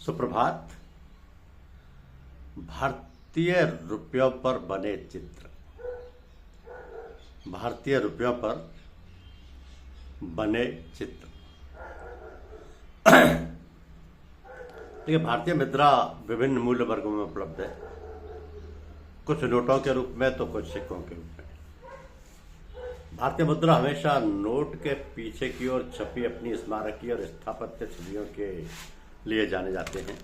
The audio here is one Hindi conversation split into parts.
सुप्रभात। भारतीय रुपयों पर बने चित्र। भारतीय रुपयों पर बने चित्र। देखिए, भारतीय मुद्रा विभिन्न मूल्य वर्गों में उपलब्ध है, कुछ नोटों के रूप में तो कुछ सिक्कों के रूप में। भारतीय मुद्रा हमेशा नोट के पीछे की ओर छपी अपनी स्मारकीय और स्थापत्य छवियों के लिए जाने जाते हैं।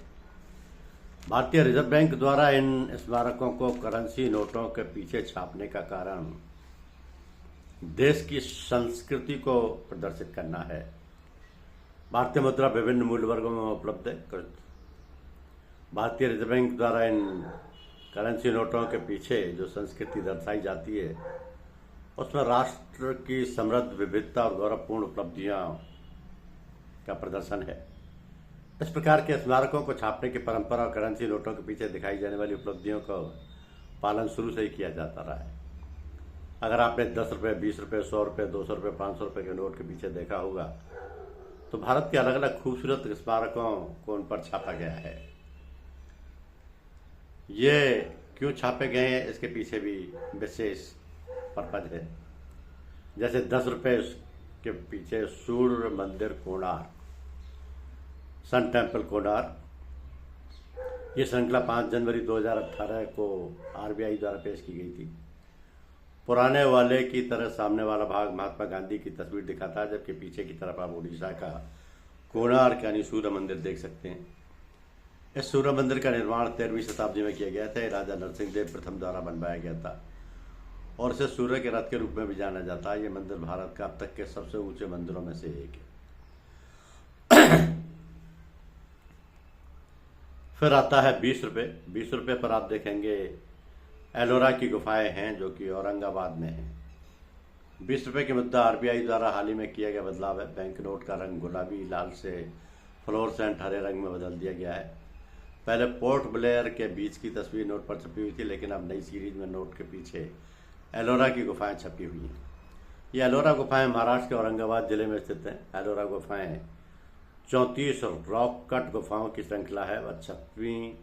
भारतीय रिजर्व बैंक द्वारा इन स्मारकों को करेंसी नोटों के पीछे छापने का कारण देश की संस्कृति को प्रदर्शित करना है। भारतीय मुद्रा विभिन्न मूल्य वर्गों में उपलब्ध है। भारतीय रिजर्व बैंक द्वारा इन करेंसी नोटों के पीछे जो संस्कृति दर्शाई जाती है, उसमें राष्ट्र की समृद्ध विविधता और गौरवपूर्ण उपलब्धियां का प्रदर्शन है। इस प्रकार के स्मारकों को छापने की परंपरा और करेंसी नोटों के पीछे दिखाई जाने वाली उपलब्धियों का पालन शुरू से ही किया जाता रहा है। अगर आपने 10 रुपये, 20 रुपये, 100 रुपये, 200 रुपये, 500 रुपये के नोट के पीछे देखा होगा, तो भारत के अलग अलग खूबसूरत स्मारकों को उन पर छापा गया है। ये क्यों छापे गए हैं, इसके पीछे भी विशेष पर्पज है। जैसे 10 रुपये के पीछे सूर्य मंदिर कोणार्क, सन टेम्पल कोणार्क। ये श्रृंखला 5 जनवरी 2018 को आरबीआई द्वारा पेश की गई थी। पुराने वाले की तरह सामने वाला भाग महात्मा गांधी की तस्वीर दिखाता है, जबकि पीछे की तरफ आप उड़ीसा का कोणार्क यानी सूर्य मंदिर देख सकते हैं। इस सूर्य मंदिर का निर्माण 13वीं शताब्दी में किया गया था। राजा नरसिंह देव प्रथम द्वारा बनवाया गया था और इसे सूर्य के रथ के रूप में भी जाना जाता है। ये मंदिर भारत का अब तक के सबसे ऊंचे मंदिरों में से एक है। फिर आता है 20 रुपये। 20 रुपये पर आप देखेंगे एलोरा की गुफाएं हैं, जो कि औरंगाबाद में हैं। 20 रुपये की मुद्रा आरबीआई द्वारा हाल ही में किया गया बदलाव है। बैंक नोट का रंग गुलाबी लाल से फ्लोरोसेंट हरे रंग में बदल दिया गया है। पहले पोर्ट ब्लेयर के बीच की तस्वीर नोट पर छपी हुई थी, लेकिन अब नई सीरीज में नोट के पीछे एलोरा की गुफाएं छपी हुई हैं। ये एलोरा गुफाएं महाराष्ट्र के औरंगाबाद जिले में स्थित हैं। एलोरा गुफाएं 34 रॉक कट गुफाओं की श्रृंखला है। वह 6वीं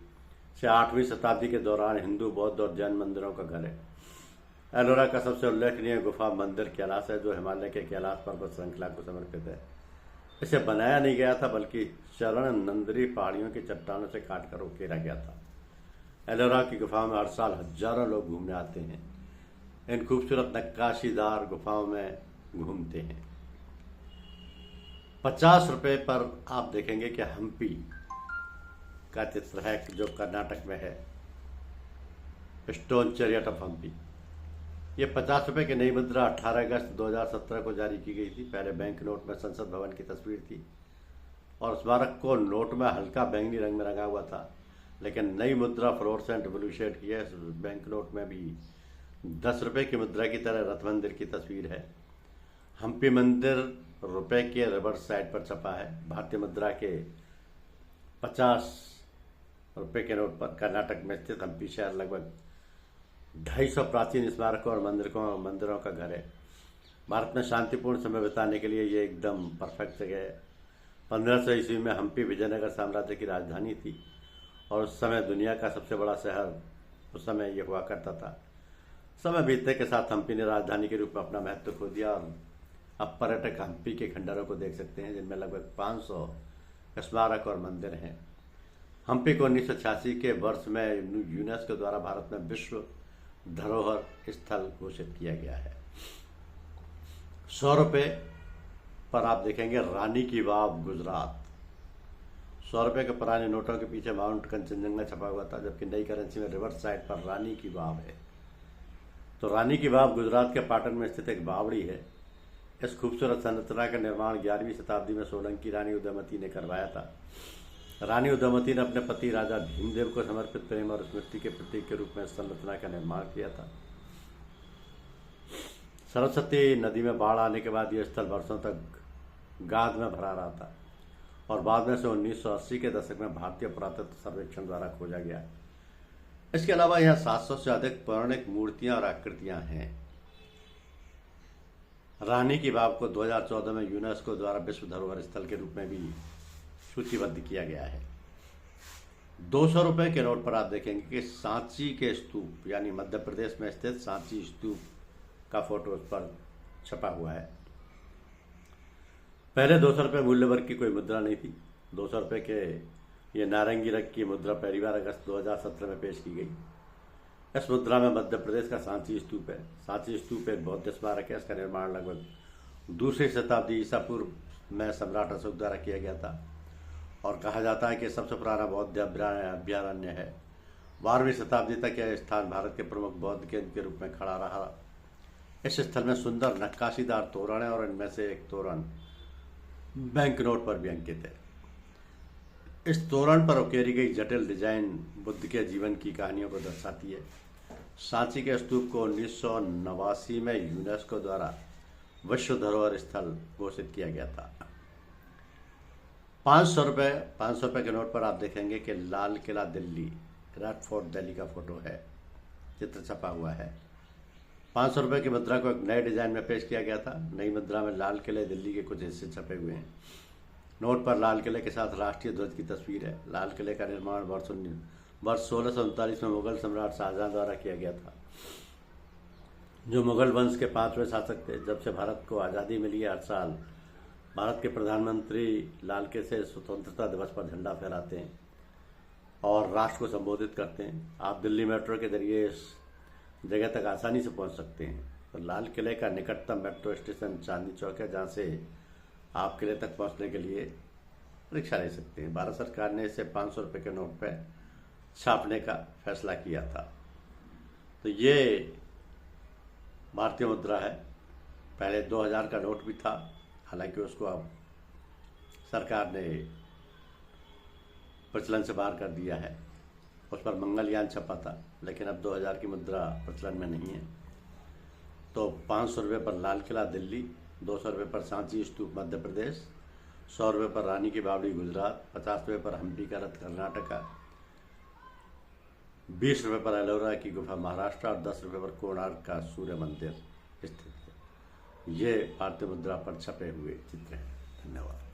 से 8वीं शताब्दी के दौरान हिंदू, बौद्ध और जैन मंदिरों का घर है। एलोरा का सबसे उल्लेखनीय गुफा मंदिर कैलाश है, जो हिमालय के कैलाश पर्वत श्रृंखला को समर्पित है। इसे बनाया नहीं गया था, बल्कि चरण नंदरी पहाड़ियों की चट्टानों से काटकर उकेरा गया था। एलोरा की गुफाओं में हर साल हजारों लोग घूमने आते हैं। इन खूबसूरत नक्काशीदार गुफाओं में घूमते हैं। 50 रुपये पर आप देखेंगे कि हम्पी का चित्र है, जो कर्नाटक में है। Stone chariot of Hampi. ये 50 रुपये की नई मुद्रा 18 अगस्त 2017 को जारी की गई थी। पहले बैंक नोट में संसद भवन की तस्वीर थी और स्मारक को नोट में हल्का बैंगनी रंग में रंगा हुआ था, लेकिन नई मुद्रा फ्लोरोसेंट ब्लू शेड की है। इस बैंक नोट में भी 10 रुपये की मुद्रा की तरह रथ मंदिर की तस्वीर है। हम्पी मंदिर रुपए के रिवर्स साइड पर छपा है। भारतीय मुद्रा के 50 रुपये के नोट पर कर्नाटक में स्थित हम्पी शहर लगभग 250 प्राचीन स्मारकों और मंदिरों का घर है। भारत में शांतिपूर्ण समय बिताने के लिए ये एकदम परफेक्ट जगह है। 1500 ईस्वी में हम्पी विजयनगर साम्राज्य की राजधानी थी और उस समय दुनिया का सबसे बड़ा शहर उस समय ये हुआ करता था। समय बीतने के साथ हम्पी ने राजधानी के रूप में अपना महत्व खो दिया और अब पर्यटक हम्पी के खंडरों को देख सकते हैं, जिनमें लगभग 500 स्मारक और मंदिर हैं। हम्पी को 1986 के वर्ष में यूनेस्को द्वारा भारत में विश्व धरोहर स्थल घोषित किया गया है। 100 रुपये पर आप देखेंगे रानी की वाव गुजरात। 100 रुपये के पुराने नोटों के पीछे माउंट कंचनजंगा छपा हुआ था, जबकि नई करेंसी में रिवर्स साइड पर रानी की वाव है। तो रानी की वाव गुजरात के पाटन में स्थित एक बावड़ी है। इस खूबसूरत संरचना का निर्माण 11वीं शताब्दी में सोलंकी रानी उदयमती ने करवाया था। रानी उदयमती ने अपने पति राजा भीमदेव को समर्पित प्रेम और स्मृति के प्रतीक के रूप में इस संरचना का निर्माण किया था। सरस्वती नदी में बाढ़ आने के बाद यह स्थल वर्षों तक गाद में भरा रहा था और बाद में से 1980 के दशक में भारतीय पुरातत्व सर्वेक्षण द्वारा खोजा गया। इसके अलावा यहाँ 700 से अधिक पौराणिक मूर्तियां और आकृतियां हैं। रानी की वाव को 2014 में यूनेस्को द्वारा विश्व धरोहर स्थल के रूप में भी सूचीबद्ध किया गया है। ₹200 के नोट पर आप देखेंगे कि सांची के स्तूप यानी मध्य प्रदेश में स्थित सांची स्तूप का फोटो उस पर छपा हुआ है। पहले ₹200 मूल्य वर्ग की कोई मुद्रा नहीं थी। ₹200 के ये नारंगी रंग की मुद्रा पहली बार अगस्त 2017 में पेश की गई। इस मुद्रा में मध्य प्रदेश का सांची स्तूप है। सांची स्तूप एक बौद्ध स्मारक है। इसका निर्माण लगभग 2वीं शताब्दी ईसा पूर्व में सम्राट अशोक द्वारा किया गया था और कहा जाता है कि सबसे पुराना बौद्ध अभ्यारण्य है। 12वीं शताब्दी तक यह स्थान भारत के प्रमुख बौद्ध केंद्र के रूप में खड़ा रहा। इस स्थल में सुंदर नक्काशीदार तोरण है और इनमें से एक तोरण बैंक नोट पर भी अंकित है। इस तोरण पर उकेरी गई जटिल डिजाइन बुद्ध के जीवन की कहानियों को दर्शाती है। सांची के स्तूप को 1989 में यूनेस्को द्वारा विश्व धरोहर स्थल घोषित किया गया था। ₹500 के नोट पर आप देखेंगे कि लाल किला दिल्ली, रेड फोर्ट दिल्ली का फोटो है, चित्र छपा हुआ है। ₹500 की मुद्रा को एक नए डिजाइन में पेश किया गया था। नई मुद्रा में लाल किले दिल्ली के कुछ हिस्से छपे हुए हैं। नोट पर लाल किले के साथ राष्ट्रीय ध्वज की तस्वीर है। लाल किले का निर्माण वर्ष 1639 में मुगल सम्राट शाहजहां द्वारा किया गया था, जो मुगल वंश के 5वें शासक थे। जब से भारत को आज़ादी मिली है, हर साल भारत के प्रधानमंत्री लाल किले से स्वतंत्रता दिवस पर झंडा फहराते हैं और राष्ट्र को संबोधित करते हैं। आप दिल्ली मेट्रो के जरिए इस जगह तक आसानी से पहुंच सकते हैं। तो लाल किले का निकटतम मेट्रो स्टेशन चांदनी चौक है, जहां से आप किले तक पहुंचने के लिए रिक्शा ले सकते हैं। भारत सरकार ने इसे ₹500 के नोट पर छापने का फैसला किया था। तो ये भारतीय मुद्रा है। पहले 2000 का नोट भी था, हालांकि उसको अब सरकार ने प्रचलन से बाहर कर दिया है। उस पर मंगलयान छपा था, लेकिन अब 2000 की मुद्रा प्रचलन में नहीं है। तो ₹500 पर लाल किला दिल्ली, ₹200 पर सांची स्तूप मध्य प्रदेश, ₹100 पर रानी की बावड़ी गुजरात, ₹50 पर हम्पी का रथ कर्नाटका, ₹20 पर एलोरा की गुफा महाराष्ट्र और ₹10 पर कोणार्क का सूर्य मंदिर स्थित है। ये भारतीय मुद्रा पर छपे हुए चित्र हैं। धन्यवाद।